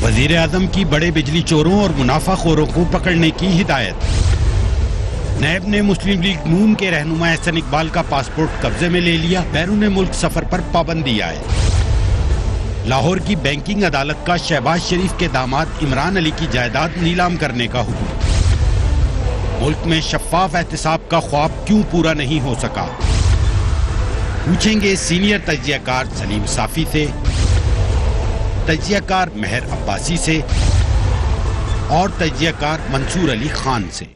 वजीर आजम की बड़े बिजली चोरों और मुनाफाखोरों को पकड़ने की हिदायत। नैब ने मुस्लिम लीग नून के रहनुमा एहसन इकबाल का पासपोर्ट कब्जे में ले लिया। बैरून मुल्क सफर पर पाबंदी आए। लाहौर की बैंकिंग अदालत का शहबाज शरीफ के दामाद इमरान अली की जायदाद नीलाम करने का हुक्म। मुल्क में शफाफ एहतिसाब का ख्वाब क्यों पूरा नहीं हो सका, पूछेंगे सीनियर तज्जियाकार सलीम साफी से, तज्जियाकार मेहर अब्बासी से और तज्जियाकार मंसूर अली खान से।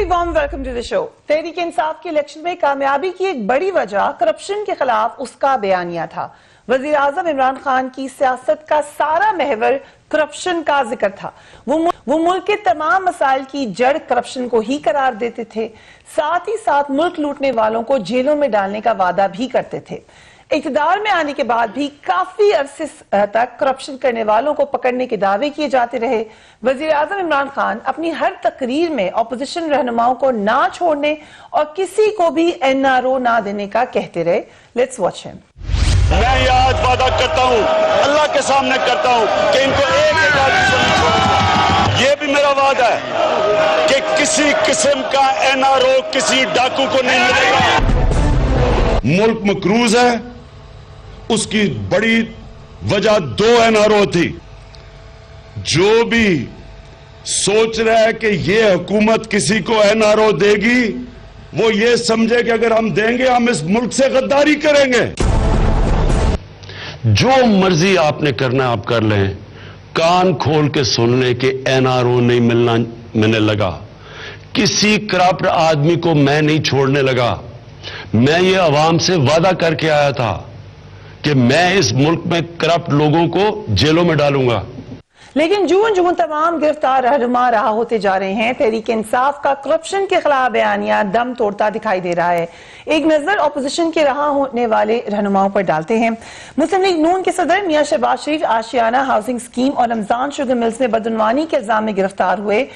Warm welcome to the show. Tehreek Insaf के इलेक्शन में कामयाबी की एक बड़ी वजह करप्शन के खिलाफ उसका बयानिया था। वजीर आजम इमरान खान की सियासत का सारा महवर करप्शन का जिक्र था। वो मुल्क के तमाम मसाइल की जड़ करप्शन को ही करार देते थे। साथ ही साथ मुल्क लूटने वालों को जेलों में डालने का वादा भी करते थे। इक़्तिदार में आने के बाद भी काफी अरसे तक करप्शन करने वालों को पकड़ने के दावे किए जाते रहे। वजीर आजम इमरान खान अपनी हर तकरीर में ऑपोजिशन रहनुमाओं को ना छोड़ने और किसी को भी एनआरओ ना देने का कहते रहे। Let's watch him. मैं ये आज वादा करता हूँ, अल्लाह के सामने करता हूँ कि इनको एक आदमी से नहीं छोड़ूंगा। ये भी मेरा वादा है कि किसी किस्म का एनआरओ किसी डाकू को नहीं मिलेगा। मुल्क मकरूज है, उसकी बड़ी वजह 2 एनआरओ थी। जो भी सोच रहा है कि ये हुकूमत किसी को एनआरओ देगी, वो ये समझे कि अगर हम देंगे हम इस मुल्क से गद्दारी करेंगे। जो मर्जी आपने करना आप कर लें, कान खोल के सुन लें कि एनआरओ नहीं मिलना मैंने लगा। किसी करप्ट आदमी को मैं नहीं छोड़ने लगा। मैं ये अवाम से वादा करके आया था कि मैं इस मुल्क में करप्ट लोगों को जेलों में डालूंगा। लेकिन जून जून तमाम गिरफ्तार रहनुमा रहा होते जा रहे हैं। तहरीक इंसाफ का करप्शन के खिलाफ बयानिया दम तोड़ता दिखाई दे रहा है। एक नजर ऑपोजिशन के रहा होने वाले रहनुमाओं पर डालते हैं। मुस्लिम लीग नून के सदर मियां शहबाज शरीफ आशियाना हाउसिंग स्कीम और रमजान शुगर मिल्स में बदउनवानी के इल्जाम में गिरफ्तार हुए।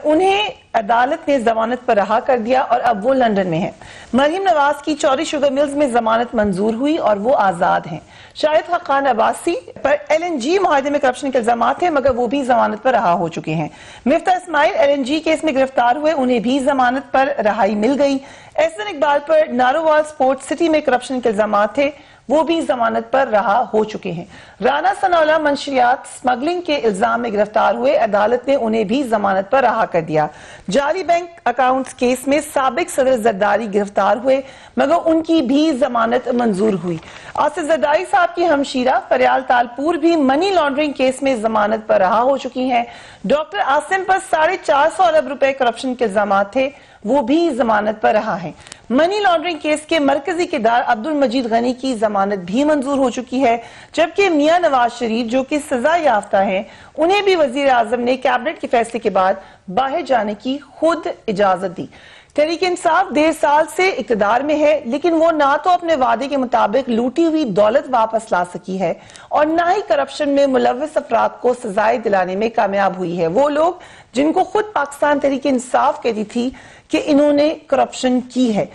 उन्हें अदालत ने जमानत पर रहा कर दिया और अब वो लंदन में हैं। मरीम नवाज की चौरी शुगर मिल्स में जमानत मंजूर हुई और वो आजाद हैं। शाहिद खान अब्बासी पर LNG मुआहदे में करप्शन के इल्जाम थे, मगर वो भी जमानत पर रहा हो चुके हैं। मिफ्ता इस्माइल LNG केस में गिरफ्तार हुए, उन्हें भी जमानत पर रहाई मिल गई। एहसन इकबाल पर नारोवाल स्पोर्ट सिटी में करप्शन के इल्जाम थे, वो भी जमानत पर रहा हो चुके हैं। राना सनाउल्लाह मंशियात स्मगलिंग के इल्जाम में गिरफ्तार हुए, अदालत ने उन्हें भी जमानत पर रहा कर दिया। जाली बैंक अकाउंट्स केस में साबिक सदर जरदारी गिरफ्तार हुए, मगर उनकी भी जमानत मंजूर हुई। आसिफ जरदारी साहब की हमशीरा फरियाल तालपुर भी मनी लॉन्ड्रिंग केस में जमानत पर रहा हो चुकी हैं। डॉक्टर आसिम पर 450 अरब रुपए करप्शन के इल्जाम थे, वो भी जमानत पर रहा है। मनी लॉन्ड्रिंग केस के मरकजी किरदार अब्दुल मजीद गनी की जमानत भी मंजूर हो चुकी है, जबकि मियां नवाज शरीफ जो कि सजा याफ्ता हैं, उन्हें भी वजीर आजम ने कैबिनेट के फैसले के बाद बाहर जाने की खुद इजाजत दी। तहरीक इंसाफ 1.5 साल से इक़्तिदार में है, लेकिन वो ना तो अपने वादे के मुताबिक लूटी हुई दौलत वापस ला सकी है और ना ही करप्शन में मुलव्वस अफराद को सजाएं दिलाने में कामयाब हुई है। वो लोग जिनको खुद पाकिस्तान तहरीक इंसाफ कहती थी कि इन्होंने करप्शन की है।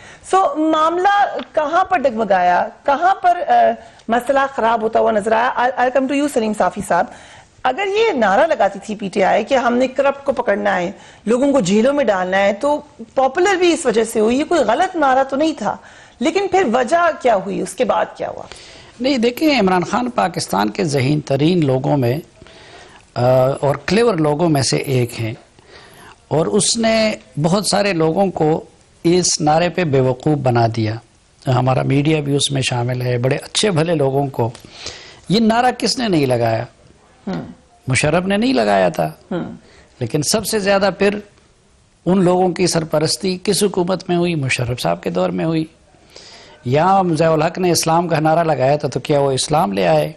मामला कहां पर डगमगाया, कहां पर मसला खराब होता हुआ नजर आया? आई कम टू यू सलीम साफी साहब। अगर ये नारा लगाती थी PTI कि हमने करप्ट को पकड़ना है, लोगों को जेलों में डालना है, तो पॉपुलर भी इस वजह से हुई। ये कोई गलत नारा तो नहीं था, लेकिन फिर वजह क्या हुई, उसके बाद क्या हुआ? नहीं, देखिए, इमरान खान पाकिस्तान के ज़हीन तरीन लोगों में और क्लेवर लोगों में से एक हैं, और उसने बहुत सारे लोगों को इस नारे पे बेवकूफ़ बना दिया। हमारा मीडिया भी उसमें शामिल है। बड़े अच्छे भले लोगों को ये नारा किसने नहीं लगाया? मुशर्रफ ने नहीं लगाया था, लेकिन सबसे ज्यादा फिर उन लोगों की सरपरस्ती किस हुकूमत में हुई? मुशर्रफ साहब के दौर में हुई। यहाँ ज़ियाउल हक ने इस्लाम का नारा लगाया था, तो क्या वो इस्लाम ले आए?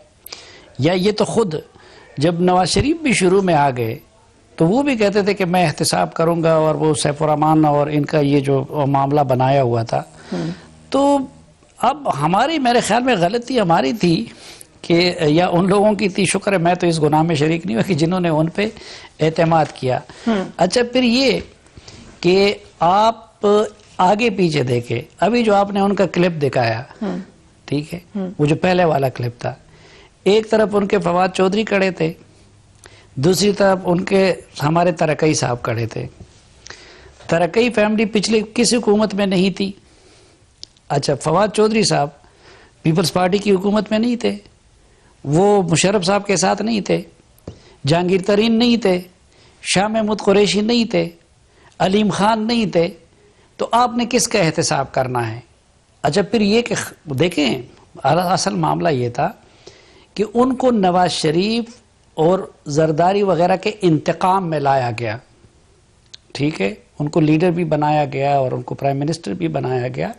या ये तो खुद जब नवाज शरीफ भी शुरू में आ गए तो वो भी कहते थे कि मैं एहतिसाब करूंगा, और वो सैफुर्रहमान और इनका ये जो मामला बनाया हुआ था। तो अब हमारी, मेरे ख्याल में गलती हमारी थी कि, या उन लोगों की थी, शुक्र है मैं तो इस गुनाह में शरीक नहीं हुआ कि जिन्होंने उन पे एतमाद किया। अच्छा, फिर ये कि आप आगे पीछे देखे, अभी जो आपने उनका क्लिप दिखाया, ठीक है, वो जो पहले वाला क्लिप था, एक तरफ उनके फवाद चौधरी खड़े थे, दूसरी तरफ उनके हमारे तरक्की साहब खड़े थे। तरक्की फैमिली पिछले किसी हुकूमत में नहीं थी। अच्छा, फवाद चौधरी साहब पीपल्स पार्टी की हुकूमत में नहीं थे, वो मुशर्रफ साहब के साथ नहीं थे, जहांगीर तरीन नहीं थे, शाह महमूद कुरैशी नहीं थे, अलीम खान नहीं थे, तो आपने किसका एहतसाब करना है? अच्छा, फिर ये कि देखें, असल मामला ये था कि उनको नवाज शरीफ और जरदारी वगैरह के इंतकाम में लाया गया, ठीक है, उनको लीडर भी बनाया गया और उनको प्राइम मिनिस्टर भी बनाया गया,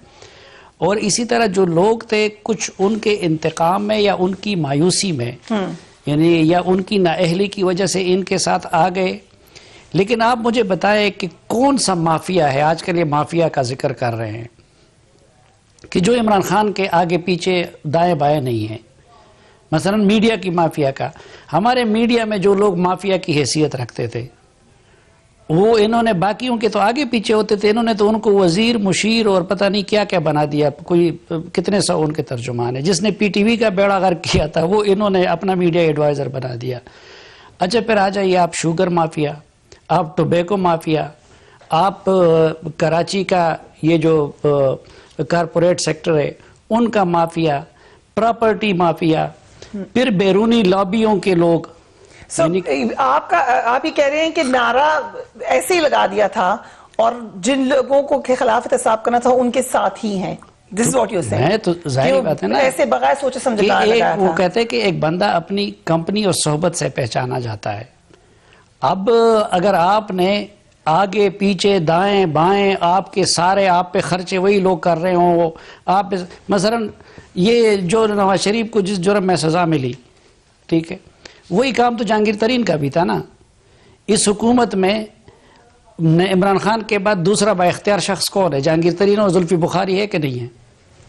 और इसी तरह जो लोग थे कुछ उनके इंतकाम में या उनकी मायूसी में, यानी या उनकी नाअहली की वजह से इनके साथ आ गए। लेकिन आप मुझे बताएं कि कौन सा माफिया है, आजकल ये माफिया का जिक्र कर रहे हैं, कि जो इमरान खान के आगे पीछे दाएं बाएं नहीं है। मसलन मीडिया की माफिया का, हमारे मीडिया में जो लोग माफिया की हैसियत रखते थे वो इन्होंने, बाकियों के तो आगे पीछे होते थे, इन्होंने तो उनको वजीर, मुशीर और पता नहीं क्या क्या बना दिया, कोई कितने सौ उनके तर्जुमान है। जिसने पीटीवी का बेड़ा गर्क किया था वो इन्होंने अपना मीडिया एडवाइज़र बना दिया। अच्छा, फिर आ जाइए आप शुगर माफिया, आप टोबैको माफिया, आप कराची का ये जो कारपोरेट सेक्टर है उनका माफिया, प्रॉपर्टी माफिया, फिर बैरूनी लॉबियों के लोग। आप ये कह रहे हैं कि नारा ऐसे ही लगा दिया था और जिन लोगों को के खिलाफ एहतसाब करना था उनके साथ ही हैं। This is what you're saying. है तो जाहिर बात है ना, ऐसे बगैर सोचे समझे वो कहते हैं कि एक बंदा अपनी कंपनी और सोहबत से पहचाना जाता है। अब अगर आपने आगे पीछे दाएं बाएं आपके सारे आप पे खर्चे वही लोग कर रहे हों, आप मसलन ये जो नवाज शरीफ को जिस जुर्म में सजा मिली, ठीक है, वही काम तो जहांगीर तरीन का भी था ना। इस हुकूमत में इमरान खान के बाद दूसरा बाइख्तियार शख्स कौन है? जहांगीर तरीन और जुल्फी बुखारी है कि नहीं है?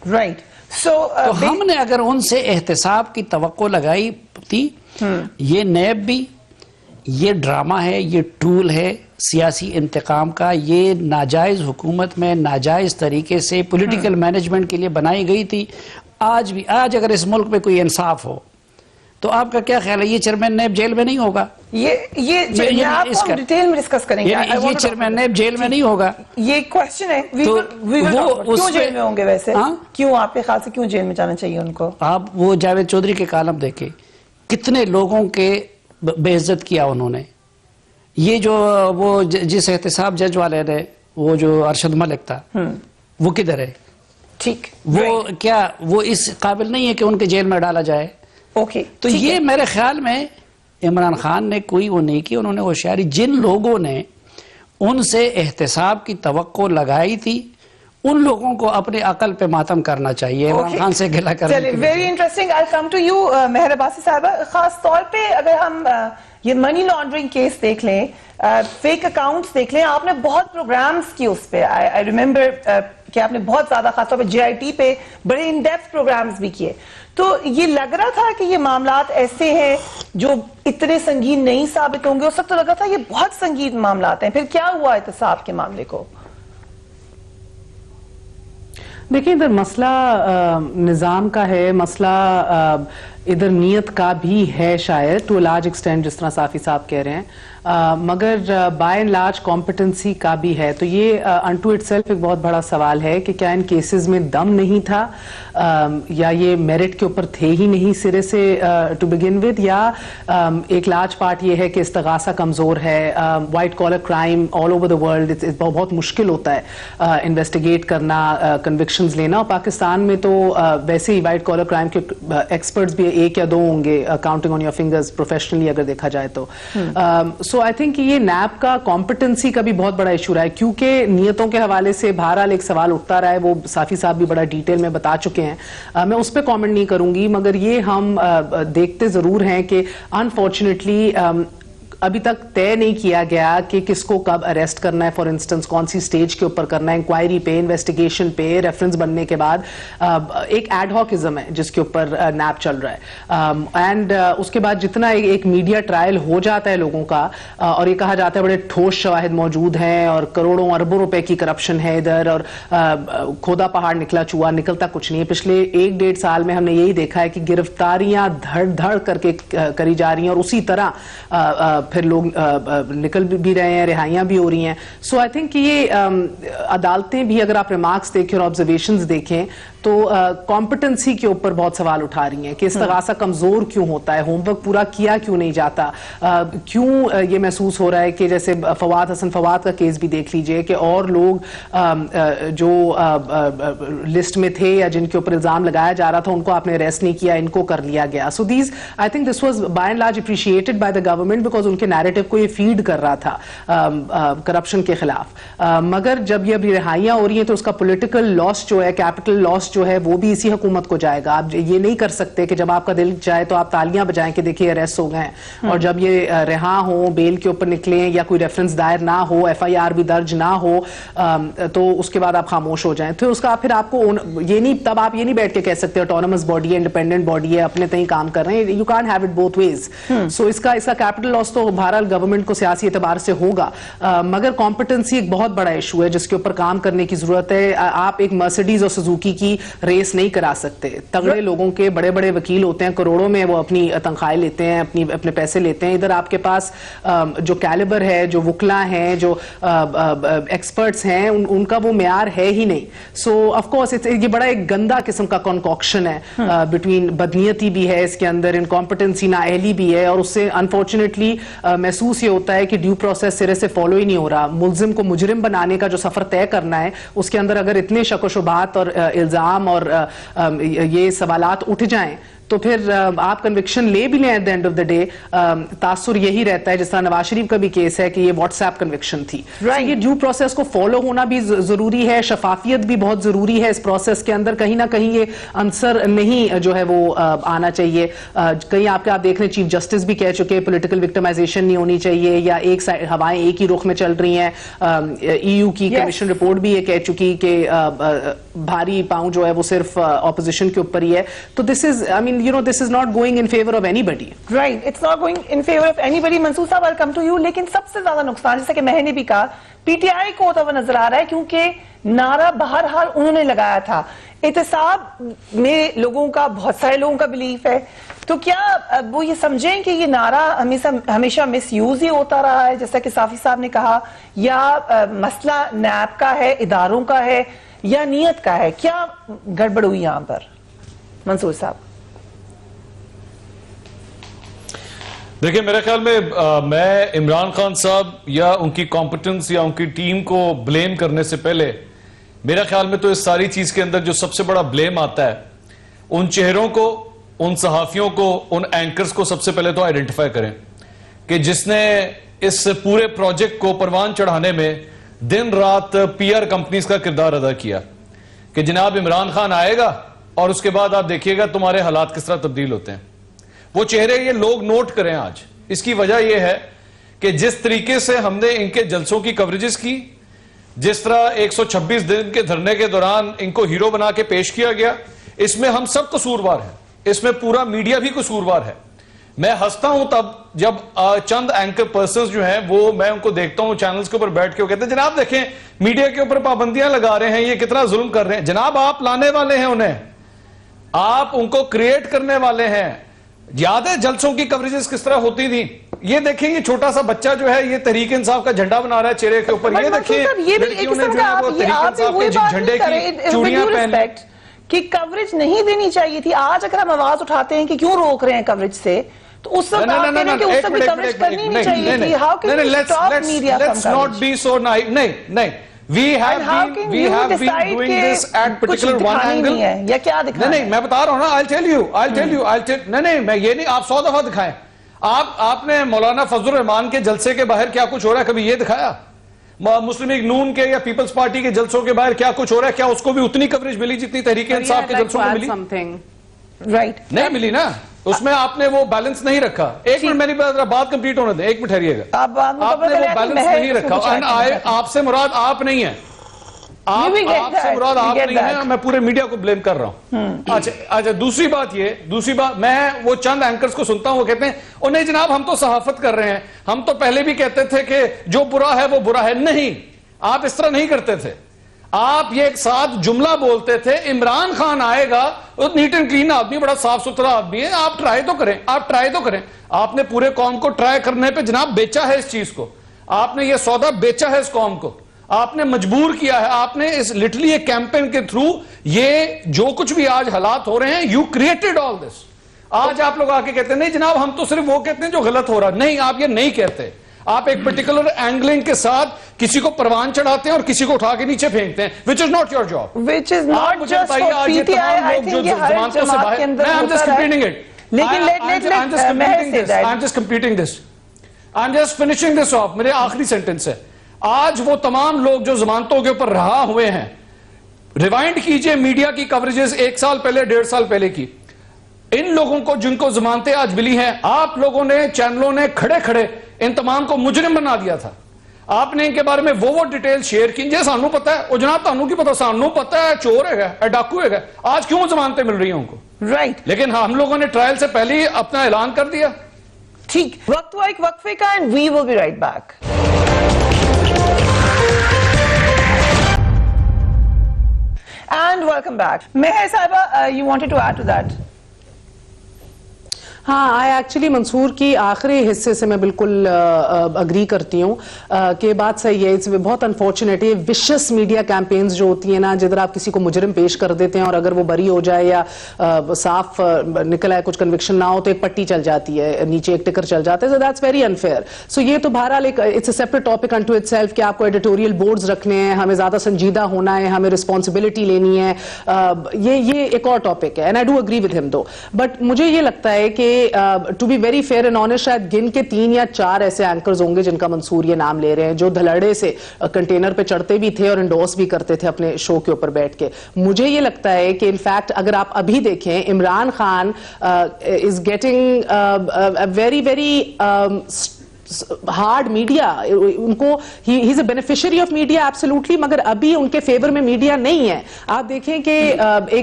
राइट। तो हमने अगर उनसे एहतसाब की तवक्को लगाई थी, ये नैब भी ये ड्रामा है, ये टूल है सियासी इंतकाम का, ये नाजायज हुकूमत में नाजायज तरीके से पॉलिटिकल मैनेजमेंट के लिए बनाई गई थी। आज अगर इस मुल्क में कोई इंसाफ हो तो आपका क्या ख्याल है, ये चेयरमैन नैब जेल में नहीं होगा? ये हम डिटेल में डिस्कस करेंगे। ये चेयरमैन नैब जेल में नहीं होगा, ये क्वेश्चन है। क्यों जेल में होंगे वैसे? क्यों आपके ख्याल से क्यों जेल में जाना चाहिए उनको? आप वो जावेद चौधरी के कालम देखे, कितने लोगों के बेइज्जत किया उन्होंने। ये जो वो जिस एहतसाब जज वाले ने, वो जो अरशद मलिक था, वो किधर है? ठीक, वो क्या वो इस काबिल नहीं है कि उनके जेल में डाला जाए? ओके, तो ये मेरे ख्याल में इमरान खान ने कोई वो नहीं की, उन्होंने होशियारी, जिन लोगों ने उनसे एहतसाब की तवक्को लगाई थी उन लोगों को अपने अकल पे मातम करना चाहिए, इमरान खान से गिला करना। चलिए, very interesting. I come to you Mehar Abbasi साहबा, खास तौर पे अगर हम ये मनी लॉन्ड्रिंग केस देख लें, फेक अकाउंट्स देख लें, आपने बहुत प्रोग्राम्स किए उस पर। आई रिमेम्बर कि आपने बहुत ज्यादा खासतौर पे JIT पे बड़े इन डेप्थ प्रोग्राम्स भी किए। तो ये लग रहा था कि ये मामलात ऐसे हैं जो इतने संगीन नहीं साबित होंगे, उस वक्त तो लगा था ये बहुत संगीन मामलात हैं। फिर क्या हुआ एहतसाब के मामले को? देखिए, इधर मसला निज़ाम का है, मसला इधर नीयत का भी है शायद टू लार्ज एक्सटेंट, जिस तरह साफी साहब कह रहे हैं, मगर बाय एंड लार्ज कॉम्पिटेंसी का भी है। तो ये अनटू इटसेल्फ एक बहुत बड़ा सवाल है कि क्या इन केसेस में दम नहीं था, या ये मेरिट के ऊपर थे ही नहीं सिरे से टू बिगिन विद, या एक लार्ज पार्ट ये है कि इस्तिगासा कमजोर है। White collar crime all over the world बहुत मुश्किल होता है इन्वेस्टिगेट करना, कन्विक्शंस लेना, और पाकिस्तान में तो वैसे ही वाइट कॉलर क्राइम के एक्सपर्ट्स भी एक या दो होंगे, counting on your fingers professionally अगर देखा जाए तो। सो आई थिंक ये नैब का कॉम्पिटेंसी का भी बहुत बड़ा इशू रहा है, क्योंकि नियतों के हवाले से बहरहाल एक सवाल उठता रहा है, वो साफी साहब भी बड़ा डिटेल में बता चुके हैं। मैं उस पर कॉमेंट नहीं करूंगी, मगर ये हम देखते जरूर हैं कि अनफॉर्चुनेटली अभी तक तय नहीं किया गया कि किसको कब अरेस्ट करना है, फॉर इंस्टेंस कौन सी स्टेज के ऊपर करना है, इंक्वायरी पे, इन्वेस्टिगेशन पे, रेफरेंस बनने के बाद एक एडहॉकिज्म है जिसके ऊपर नैप चल रहा है। एंड उसके बाद जितना एक मीडिया ट्रायल हो जाता है लोगों का, और ये कहा जाता है बड़े ठोस शवाहिद मौजूद हैं और करोड़ों अरबों रुपए की करप्शन है इधर, और खोदा पहाड़ निकला चूहा, निकलता कुछ नहीं है। पिछले 1-1.5 साल में हमने यही देखा है कि गिरफ्तारियां धड़ धड़ करके करी जा रही हैं और उसी तरह फिर लोग निकल भी रहे हैं, रिहाइयां भी हो रही हैं। सो आई थिंक कि ये अदालतें भी, अगर आप रिमार्क्स देखें और ऑब्जर्वेशंस देखें, तो कॉम्पिटेंसी के ऊपर बहुत सवाल उठा रही हैं कि इस्तगासा कमजोर क्यों होता है, होमवर्क पूरा किया क्यों नहीं जाता, क्यों ये महसूस हो रहा है कि जैसे फवाद हसन फवाद का केस भी देख लीजिए कि और लोग जो लिस्ट में थे या जिनके ऊपर इल्जाम लगाया जा रहा था उनको आपने अरेस्ट नहीं किया, इनको कर लिया गया। So these I think this was by and large appreciated by the government because उनके नैरेटिव को ये फीड कर रहा था करप्शन के खिलाफ। मगर जब ये अभी रिहाइयां हो रही हैं तो उसका पॉलिटिकल लॉस जो है, कैपिटल लॉस जो है, वो भी इसी हुकूमत को जाएगा। आप ये नहीं कर सकते कि जब आपका दिल चाहे तो आप तालियां बजाएं कि देखिए अरेस्ट हो गए, और जब ये रिहा हो, बेल के ऊपर निकले या कोई रेफरेंस दायर ना हो, FIR भी दर्ज ना हो, तो उसके बाद आप खामोश हो जाएं। तो उसका फिर आपको ये नहीं, तब आप ये नहीं बैठ के कह सकते ऑटोनमस बॉडी है, इंडिपेंडेंट बॉडी है, अपने तय काम कर रहे हैं। You can't have it both ways. So इसका कैपिटल लॉस तो बहरहाल गवर्नमेंट को सियासी एतबार से होगा, मगर कॉम्पिटेंसी एक बहुत बड़ा इशू है जिसके ऊपर काम करने की जरूरत है। आप एक मर्सिडीज और सुजुकी की रेस नहीं करा सकते। तगड़े लोगों के बड़े बड़े वकील होते हैं, करोड़ों में वो अपनी तनख्वाहें लेते हैं, अपने पैसे लेते हैं। इधर आपके पास जो कैलिबर है, जो वकला हैं, जो एक्सपर्ट्स हैं, उनका वो म्यार है ही नहीं। सो ऑफ कोर्स ये बड़ा एक गंदा किस्म का कॉन्कॉक्शन है बिटवीन, बदनीयती भी है इसके अंदर, इनकॉम्पिटेंसी, नाअहली भी है, और उससे अनफॉर्चुनेटली महसूस ये होता है कि ड्यू प्रोसेस सिरे से फॉलो ही नहीं हो रहा। मुल्जिम को मुजरिम बनाने का जो सफर तय करना है, उसके अंदर अगर इतने शक व शुबहात और इल्जाम और ये सवालात उठ जाएं तो फिर आप कन्विक्शन ले भी लें, at the end of the day तासुर यही रहता है, जिस तरह नवाज शरीफ का भी केस है कि ये व्हाट्सएप कन्विक्शन थी। ये ड्यू प्रोसेस को फॉलो होना भी जरूरी है, शफाफियत भी बहुत जरूरी है इस प्रोसेस के अंदर। कहीं ना कहीं ये आंसर नहीं जो है वो आना चाहिए। कहीं आप देख रहे हैं चीफ जस्टिस भी कह चुके हैं पॉलिटिकल विक्टिमाइजेशन नहीं होनी चाहिए, या एक साइड हवाएं एक ही रुख में चल रही हैं। EU की कमीशन रिपोर्ट भी ये कह चुकी कि भारी पांव जो है वो सिर्फ ऑपोजिशन के ऊपर ही है। तो this is, I mean, you know, this is not going in favor of anybody. Right, it's not going in favor of anybody. Mansoor साहब, I'll come to you. लेकिन सबसे ज्यादा नुकसान, जैसे कि मैंने भी कहा, PTI को होता हुआ नजर आ रहा है, क्योंकि नारा बहरहाल उन्होंने लगाया था। एहतसाब में लोगों का, बहुत सारे लोगों का बिलीफ है, तो क्या वो ये समझें कि ये नारा हमेशा मिसयूज ही होता रहा है, जैसा कि साफी साहब ने कहा, या मसला नैब का है, इदारों का है, या नीयत का है? क्या गड़बड़ हुई यहां पर मंसूर साहब? देखिए, मेरे ख्याल में मैं इमरान खान साहब या उनकी कॉम्पिटेंस या उनकी टीम को ब्लेम करने से पहले, मेरा ख्याल में तो इस सारी चीज के अंदर जो सबसे बड़ा ब्लेम आता है, उन चेहरों को, उन सहाफियों को, उन एंकर्स को सबसे पहले तो आइडेंटिफाई करें कि जिसने इस पूरे प्रोजेक्ट को परवान चढ़ाने में दिन रात PR कंपनीज का किरदार अदा किया कि जनाब इमरान खान आएगा और उसके बाद आप देखिएगा तुम्हारे हालात किस तरह तब्दील होते हैं। वो चेहरे ये लोग नोट करें आज। इसकी वजह यह है कि जिस तरीके से हमने इनके जलसों की कवरेजेस की, जिस तरह 126 दिन के धरने के दौरान इनको हीरो बना के पेश किया गया, इसमें हम सब कसूरवार हैं, इसमें पूरा मीडिया भी कसूरवार है। मैं हंसता हूं तब जब चंद एंकर पर्संस जो हैं वो, मैं उनको देखता हूं चैनल्स के ऊपर बैठ के, वो कहते हैं जनाब देखें मीडिया के ऊपर पाबंदियां लगा रहे हैं, ये कितना जुल्म कर रहे हैं। जनाब आप लाने वाले हैं उन्हें, आप उनको क्रिएट करने वाले हैं। याद है जलसों की कवरेजेस किस तरह होती थी? ये देखें, ये छोटा सा बच्चा जो है ये तहरीक इंसाफ का झंडा बना रहा है चेहरे के ऊपर। ये देखिए लड़कियों ने जो है वो तहरीक इंसाफ के झंडे की चूड़ियां पहन कि कवरेज नहीं देनी चाहिए थी। आज अगर हम आवाज उठाते हैं कि क्यों रोक रहे हैं कवरेज से, तो उस वक्त आप कह रहे हैं कि उस वक्त भी कवरेज करनी नहीं चाहिए थी। How can we stop media from coverage? Not be so naive. नहीं, we have been doing this at particular one angle. या क्या दिखाना? नहीं, मैं बता रहा हूं ना, I'll tell you. नहीं, मैं ये नहीं, आप 100 दफा दिखाएं। आपने मौलाना फजलुर रहमान के जलसे के बाहर क्या कुछ हो रहा है कभी ये दिखाया? मुस्लिम लीग नून के या पीपल्स पार्टी के जलसों के बाहर क्या कुछ हो रहा है? क्या उसको भी उतनी कवरेज मिली जितनी तहरीक इंसाफ के जलसों को मिली? राइट, नहीं मिली ना। उसमें आपने वो बैलेंस नहीं रखा। एक मिनट मेरी बात कंप्लीट होने दें, एक मिनट ठहरिएगा। आपने वो बैलेंस नहीं रखा। आपसे मुराद आप नहीं है, आपसे मुराद आप नहीं है, मैं पूरे मीडिया को ब्लेम कर रहा हूं। अच्छा, दूसरी बात मैं वो चंद एंकर्स को सुनता हूं, वो कहते हैं ओ नहीं जनाब हम तो सहाफत कर रहे हैं, हम तो पहले भी कहते थे कि जो बुरा है वो बुरा है। नहीं, आप इस तरह नहीं करते थे। आप ये एक साथ जुमला बोलते थे, इमरान खान आएगा, वो नीट एंड क्लीन आदमी, बड़ा साफ सुथरा आदमी है, आप ट्राई तो करें। आपने पूरे कौम को ट्राई करने पे जनाब बेचा है इस चीज को, आपने ये सौदा बेचा है इस कौम को, आपने मजबूर किया है। आपने इस लिटरली एक कैंपेन के थ्रू ये जो कुछ भी आज हालात हो रहे हैं, यू क्रिएटेड ऑल दिस। आज आप लोग आके कहते हैं नहीं जनाब हम तो सिर्फ वो कहते हैं जो गलत हो रहा है। नहीं, आप ये नहीं कहते। आप एक पर्टिकुलर एंगलिंग के साथ किसी को परवान चढ़ाते हैं और किसी को उठा के नीचे फेंकते हैं, which is not your job, which is not just for PTI. I think ये हर जमात के अंदर I am just completing it, लेकिन I am just completing this, I am just finishing this off. मेरे आखिरी सेंटेंस है, आज वो तमाम लोग जो जमानतों के ऊपर रहा हुए हैं, रिवाइंड कीजिए मीडिया की कवरेजेस 1 साल पहले 1.5 साल पहले की, इन लोगों को जिनको जमानतें आज मिली हैं, आप लोगों ने चैनलों ने खड़े खड़े इन तमाम को मुजरिम बना दिया था। आपने इनके बारे में वो डिटेल शेयर की, जे सानू पता है, वो जनाब तानू की पता, सानू पता है चोर है, डाकू है, आज क्यों जमानतें मिल रही हैं उनको, राइट। लेकिन हम लोगों ने ट्रायल से पहले ही अपना ऐलान कर दिया। ठीक, वक्त हुआ एक वक्फे का, and we will be right back. And welcome back. Meher Saiba, you wanted to add to that? हाँ, आई एक्चुअली मंसूर की आखिरी हिस्से से मैं बिल्कुल अग्री करती हूँ कि बात सही है। इट्स बहुत अनफॉर्चुनेट, ये विशस मीडिया कैंपेन्स जो होती है ना, जिधर आप किसी को मुजरिम पेश कर देते हैं और अगर वो बरी हो जाए या साफ निकल आए, कुछ कन्विक्शन ना हो, तो एक पट्टी चल जाती है, नीचे एक टिकर चल जाता है। So that's very unfair. So ये तो बहरहाल एक it's a separate topic unto itself कि आपको एडिटोरियल बोर्ड्स रखने हैं, हमें ज्यादा संजीदा होना है, हमें रिस्पॉन्सिबिलिटी लेनी है, ये एक और टॉपिक है, and I do agree with him though. But मुझे ये लगता है कि to be very fair and honest, शायद गिन के 3 या 4 ऐसे एंकर्स होंगे जिनका मंसूर ये नाम ले रहे हैं, जो धड़ल्ले से कंटेनर पे चढ़ते भी थे और इंडोर्स भी करते थे अपने शो के ऊपर बैठ के। मुझे ये लगता है कि इनफैक्ट अगर आप अभी देखें, Imran Khan is getting very very hard media, उनको ही is a beneficiary of media absolutely, मगर अभी उनके फेवर में मीडिया नहीं है। आप देखें कि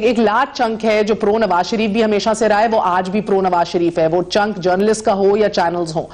एक लार्ज चंक है जो प्रो नवाज शरीफ भी हमेशा से रहा है, वो आज भी प्रो नवाज शरीफ है, वो चंक जर्नलिस्ट का हो या चैनल्स हो।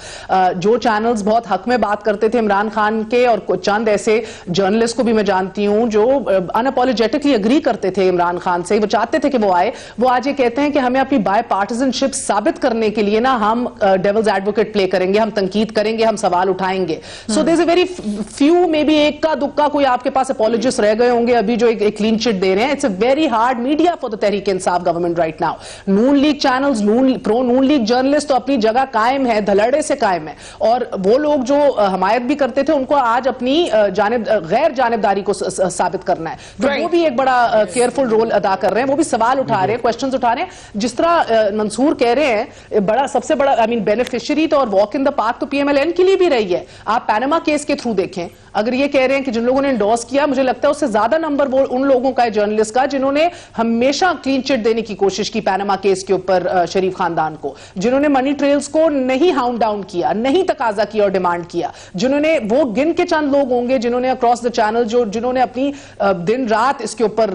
जो चैनल्स बहुत हक में बात करते थे इमरान खान के, और चंद ऐसे जर्नलिस्ट को भी मैं जानती हूं जो अनअपोलोजेटिकली अग्री करते थे इमरान खान से, वो चाहते थे कि वो आए, वो आज ये कहते हैं कि हमें अपनी बाय पार्टिजनशिप साबित करने के लिए ना हम डेविल्स एडवोकेट प्ले करेंगे, हम तनकीद करेंगे, हम सवाल उठाएंगे। So there is a very few, maybe एक का दुक्का कोई आपके पास अपॉलॉजिस्ट रह गए होंगे अभी जो एक क्लीन चिट दे रहे हैं। It's a very hard media for the Tehreek Insaf government right now. Noon league channels, pro Noon league journalist तो अपनी जगह कायम है, धड़ल्ले से कायम है, और वो लोग जो हमायत भी करते थे उनको आज अपनी गैर जानिबदारी को साबित करना है, तो वो भी एक बड़ा केयरफुल रोल अदा कर रहे हैं, वो भी सवाल उठा रहे हैं, क्वेश्चंस उठा रहे हैं। जिस तरह मंसूर कह रहे हैं, बड़ा सबसे बड़ा आई मीन बेनिफिशियरी तो और वॉक इन द पार्क तो पीएमएलएन के लिए भी रही है। आप पैनामा केस के थ्रू देखें, अगर ये कह रहे हैं कि जिन लोगों ने एंडोर्स किया, मुझे लगता है उससे ज्यादा नंबर वो उन लोगों का है जर्नलिस्ट का जिन्होंने हमेशा क्लीन चिट देने की कोशिश की पैनामा केस के ऊपर शरीफ खानदान को, जिन्होंने मनी ट्रेल्स को नहीं हाउंड डाउन किया, नहीं तकाजा किया और डिमांड किया, जिन्होंने, वो गिन के चंद लोग होंगे जिन्होंने अक्रॉस द चैनल जिन्होंने अपनी दिन रात इसके ऊपर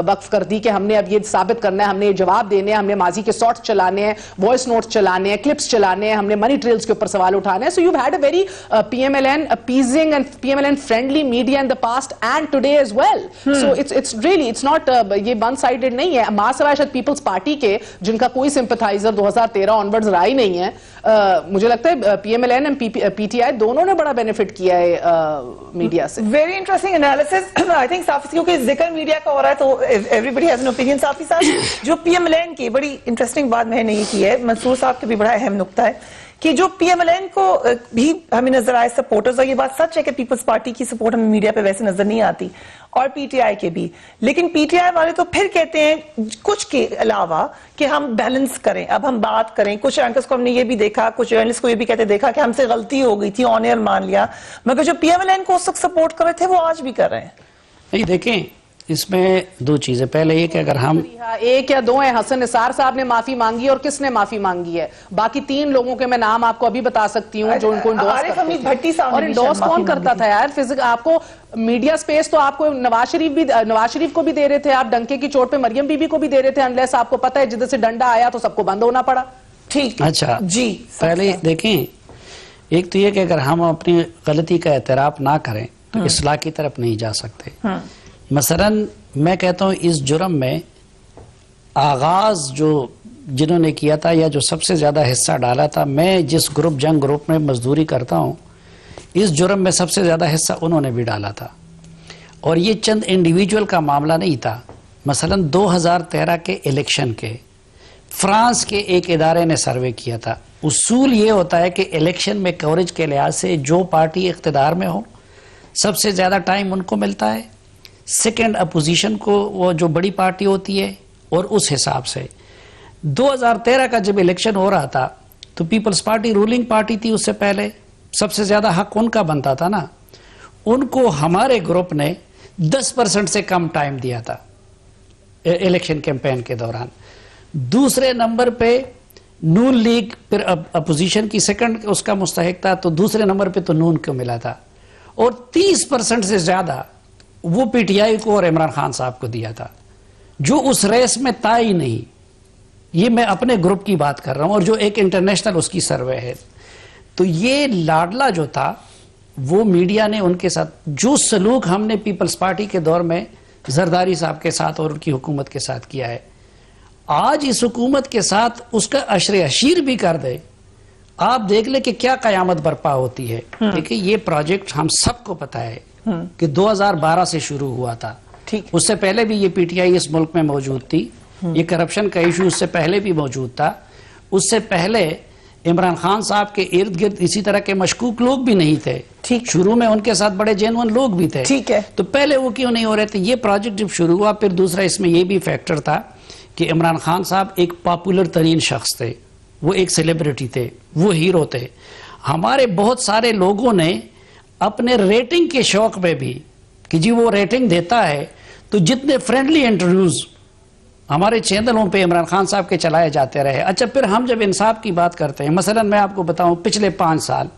वक्फ कर दी कि हमने अब ये साबित करना है, हमने जवाब देने हैं, हमने माजी के शॉर्ट्स चलाने हैं, वॉइस नोट्स चलाने हैं, क्लिप्स चलाने हैं, हमने मनी ट्रेल्स के ऊपर सवाल उठाने हैं। So you had a very PMLN appeasing and PMLN friendly media in the past and today as well. So it's really it's not ये one sided नहीं है। महासभा शायद पीपल्स पार्टी के जिनका कोई सिंपथाइजर 2013 ऑनवर्ड्स रहा ही नहीं है, मुझे लगता है PMLN and PTI दोनों ने बड़ा बेनिफिट किया है मीडिया से। Very interesting analysis. I think Safi, क्योंकि जिक्र मीडिया का हो रहा है तो everybody has an opinion. Safi साहब, जो PMLN की बड़ी इंटरेस्टिंग बात मैंने ये की है, मंसूर साहब के भी बड़ा अहम नुक्ता है कि जो PMLN को भी हमें नजर आए सपोर्टर्स, और ये बात सच है कि पीपल्स पार्टी की सपोर्ट हमें मीडिया पे वैसे नजर नहीं आती, और PTI के भी, लेकिन PTI वाले तो फिर कहते हैं कुछ के अलावा कि हम बैलेंस करें, अब हम बात करें। कुछ एंकर्स को हमने ये भी देखा, कुछ जर्नलिस्ट को ये भी कहते देखा कि हमसे गलती हो गई थी, ऑन एयर मान लिया, मगर जो PMLN को उस वक्त सपोर्ट कर रहे थे वो आज भी कर रहे हैं। नहीं, देखें, इसमें दो चीजें, पहले ये कि अगर हम एक या दो हैं, हसन निसार साहब ने माफी मांगी और किसने माफी मांगी है, बाकी 3 लोगों के मैं नाम आपको अभी बता सकती हूँ जो उनको आरिफ हमीद भट्टी साहब और ने भी इंडोर्स शायद कौन माफी करता था यार? फिजिक आपको मीडिया स्पेस तो आपको नवाज शरीफ को भी दे रहे थे, आप डंके की चोट पे मरियम बीबी को भी दे रहे थे, अनलेस आपको पता है जिधर से डंडा आया तो सबको बंद होना पड़ा। ठीक, अच्छा जी, पहले देखें, एक तो ये कि अगर हम अपनी गलती का एतराफ ना करें तो इस्लाह की तरफ नहीं जा सकते। मसलन मैं कहता हूँ इस जुर्म में आगाज जो जिन्होंने किया था या जो सबसे ज्यादा हिस्सा डाला था, मैं जिस जंग ग्रुप में मजदूरी करता हूँ, इस जुर्म में सबसे ज्यादा हिस्सा उन्होंने भी डाला था। और ये चंद इंडिविजुअल का मामला नहीं था। मसलन 2013 के इलेक्शन के फ्रांस के एक इदारे ने सर्वे किया था। उसूल ये होता है कि इलेक्शन में कवरेज के लिहाज से जो पार्टी इख्तिदार में हो सबसे ज्यादा टाइम उनको मिलता है, सेकेंड अपोजिशन को वो जो बड़ी पार्टी होती है, और उस हिसाब से 2013 का जब इलेक्शन हो रहा था तो पीपल्स पार्टी रूलिंग पार्टी थी, उससे पहले सबसे ज्यादा हक उनका बनता था ना। उनको हमारे ग्रुप ने 10% से कम टाइम दिया था इलेक्शन कैंपेन के दौरान। दूसरे नंबर पे नून लीग, फिर अपोजिशन की सेकंड उसका मुस्तहिक था, तो दूसरे नंबर पे तो नून को मिला था, और 30% से ज्यादा वो पीटीआई को और इमरान खान साहब को दिया था, जो उस रेस में था ही नहीं। ये मैं अपने ग्रुप की बात कर रहा हूं, और जो एक इंटरनेशनल उसकी सर्वे है। तो ये लाडला जो था वो मीडिया ने उनके साथ जो सलूक हमने पीपल्स पार्टी के दौर में जरदारी साहब के साथ और उनकी हुकूमत के साथ किया है, आज इस हुकूमत के साथ उसका अशरे अशीर भी कर दे, आप देख ले कि क्या कयामत बर्पा होती है। देखिए ये प्रोजेक्ट हम सबको पता है कि 2012 से शुरू हुआ था। ठीक, उससे पहले भी ये पीटीआई इस मुल्क में मौजूद थी, ये करप्शन का इशू उससे पहले भी मौजूद था। उससे पहले इमरान खान साहब के इर्द गिर्द इसी तरह के मशकूक लोग भी नहीं थे। ठीक, शुरू में उनके साथ बड़े जेन्युइन लोग भी थे। ठीक है, तो पहले वो क्यों नहीं हो रहे थे? ये प्रोजेक्ट जब शुरू हुआ, फिर दूसरा इसमें ये भी फैक्टर था कि इमरान खान साहब एक पॉपुलर तरीन शख्स थे, वो एक सेलिब्रिटी थे, वो हीरो थे। हमारे बहुत सारे लोगों ने अपने रेटिंग के शौक में भी कि जी वो रेटिंग देता है, तो जितने फ्रेंडली इंटरव्यूज हमारे चैनलों पे इमरान खान साहब के चलाए जाते रहे। अच्छा, फिर हम जब इंसाफ की बात करते हैं, मसलन मैं आपको बताऊं, पिछले 5 साल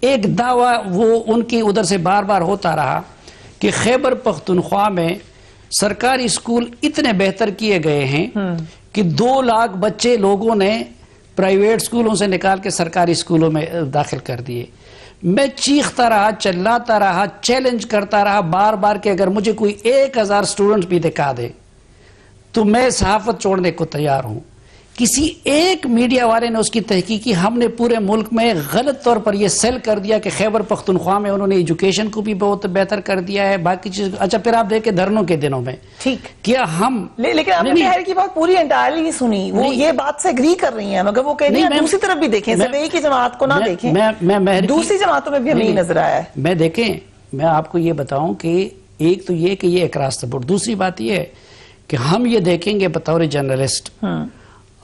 एक दावा वो उनकी उधर से बार बार होता रहा कि खैबर पख्तूनख्वा में सरकारी स्कूल इतने बेहतर किए गए हैं कि 2 लाख बच्चे लोगों ने प्राइवेट स्कूलों से निकाल के सरकारी स्कूलों में दाखिल कर दिए। मैं चीखता रहा, चिल्लाता रहा, चैलेंज करता रहा बार बार कि अगर मुझे कोई 1000 स्टूडेंट भी दिखा दे तो मैं सहाफत छोड़ने को तैयार हूं। किसी एक मीडिया वाले ने उसकी तहकीक की, हमने पूरे मुल्क में गलत तौर पर यह सेल कर दिया कि खैबर पख्तूनख्वा में उन्होंने एजुकेशन को भी बहुत बेहतर कर दिया है, बाकी चीज। अच्छा, फिर आप देखें धरनों के दिनों में, ठीक, क्या हम लेकिन आपने मेहर की बात पूरी एंटायरली नहीं सुनी। वो ये बात से एग्री कर रही हैं, मगर वो कह रही हैं दूसरी तरफ भी देखें, सिर्फ एक ही जमात को ना देखें। मैं दूसरी जमातों में भी हमें नजर आया है। मैं देखें, मैं आपको ये बताऊं कि एक तो ये कि ये एक रास्ता बोर्ड, दूसरी बात ये है कि हम ये देखेंगे बतौर जर्नलिस्ट,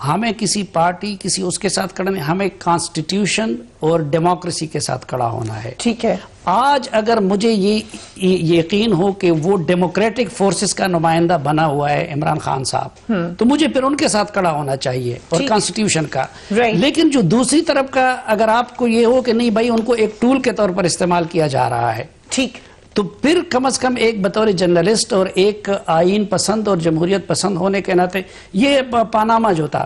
हमें किसी पार्टी किसी उसके साथ खड़ा नहीं, हमें कॉन्स्टिट्यूशन और डेमोक्रेसी के साथ खड़ा होना है। ठीक है, आज अगर मुझे ये यकीन हो कि वो डेमोक्रेटिक फोर्सेस का नुमाइंदा बना हुआ है इमरान खान साहब, तो मुझे फिर उनके साथ खड़ा होना चाहिए और कॉन्स्टिट्यूशन का। लेकिन जो दूसरी तरफ का, अगर आपको ये हो कि नहीं भाई उनको एक टूल के तौर पर इस्तेमाल किया जा रहा है, ठीक, तो फिर कम से कम एक बतौर जर्नलिस्ट और एक आईन पसंद और जमहूरियत पसंद होने के नाते, ये पानामा जो था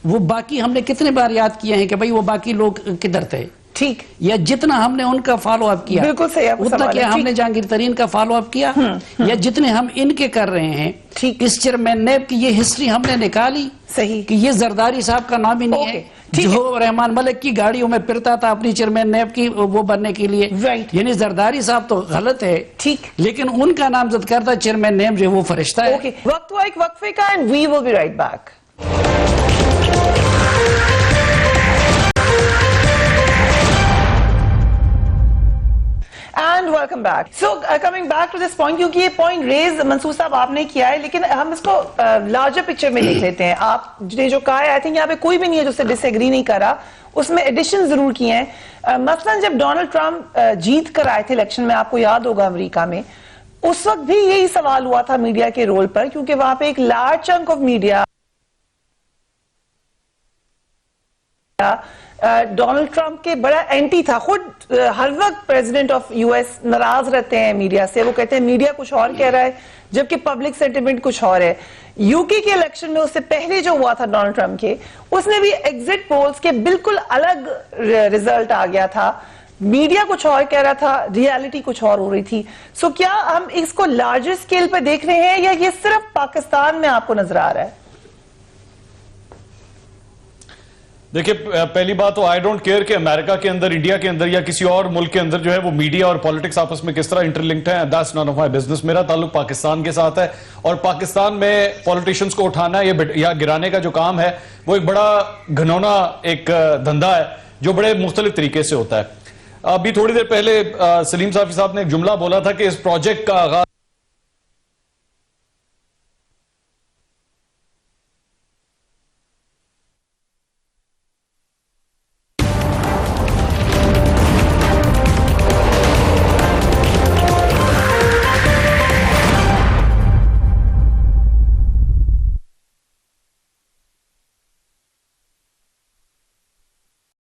वो बाकी हमने कितने बार याद किए हैं कि भाई वो बाकी लोग किधर थे। ठीक, या जितना हमने उनका फॉलो अप किया, बिल्कुल सही, उतना क्या हमने जहांगीर तरीन का फॉलो अप किया, या जितने हम इनके कर रहे हैं। ठीक, इस चेयरमैन नैब की ये हिस्ट्री हमने निकाली, सही, कि ये जरदारी साहब का नाम ही नहीं है, जो रहमान मलिक की गाड़ियों में फिरता था अपनी चेयरमैन नैब की वो बनने के लिए। यानी जरदारी साहब तो गलत है, ठीक, लेकिन उनका नामजद करता चेयरमैन नैब जो वो फरिश्ता है। वक्त हुआ एक वक्फे का, and we will be right back. And welcome back. So coming back to this point, क्योंकि ये पॉइंट रेज मंसूर साहब आपने किया है, लेकिन हम इसको लार्जर पिक्चर में देख लेते हैं। आपने जो कहा है, आई थिंक यहाँ पे कोई भी नहीं है जो उससे डिसएग्री नहीं कर रहा, उसमें एडिशन जरूर किए हैं। मसलन जब डोनाल्ड ट्रंप जीत कर आए थे इलेक्शन में, आपको याद होगा अमेरिका में, उस वक्त भी यही सवाल हुआ था मीडिया के रोल पर, क्योंकि वहां पे एक large chunk of media Donald Trump के बड़ा एंटी था। खुद हर वक्त प्रेसिडेंट ऑफ यूएस नाराज रहते हैं मीडिया से, वो कहते हैं मीडिया कुछ और कह रहा है जबकि पब्लिक सेंटिमेंट कुछ और है। यूके के इलेक्शन में उससे पहले जो हुआ था डोनाल्ड ट्रंप के, उसमें भी एग्जिट पोल्स के बिल्कुल अलग रिजल्ट आ गया था। मीडिया कुछ और कह रहा था, रियलिटी कुछ और हो रही थी। सो क्या हम इसको लार्जर स्केल पे देख रहे हैं या ये सिर्फ पाकिस्तान में आपको नजर आ रहा है? देखिए, पहली बात तो आई डोंट केयर कि अमेरिका के अंदर, इंडिया के अंदर या किसी और मुल्क के अंदर जो है वो मीडिया और पॉलिटिक्स आपस में किस तरह इंटरलिंक्ड है। That's not of my business. मेरा ताल्लुक पाकिस्तान के साथ है और पाकिस्तान में पॉलिटिशियंस को उठाना या गिराने का जो काम है वो एक बड़ा घनौना एक धंधा है जो बड़े मुख्तलिफ तरीके से होता है। अभी थोड़ी देर पहले सलीम साफी साहब ने एक जुमला बोला था कि इस प्रोजेक्ट का आगाज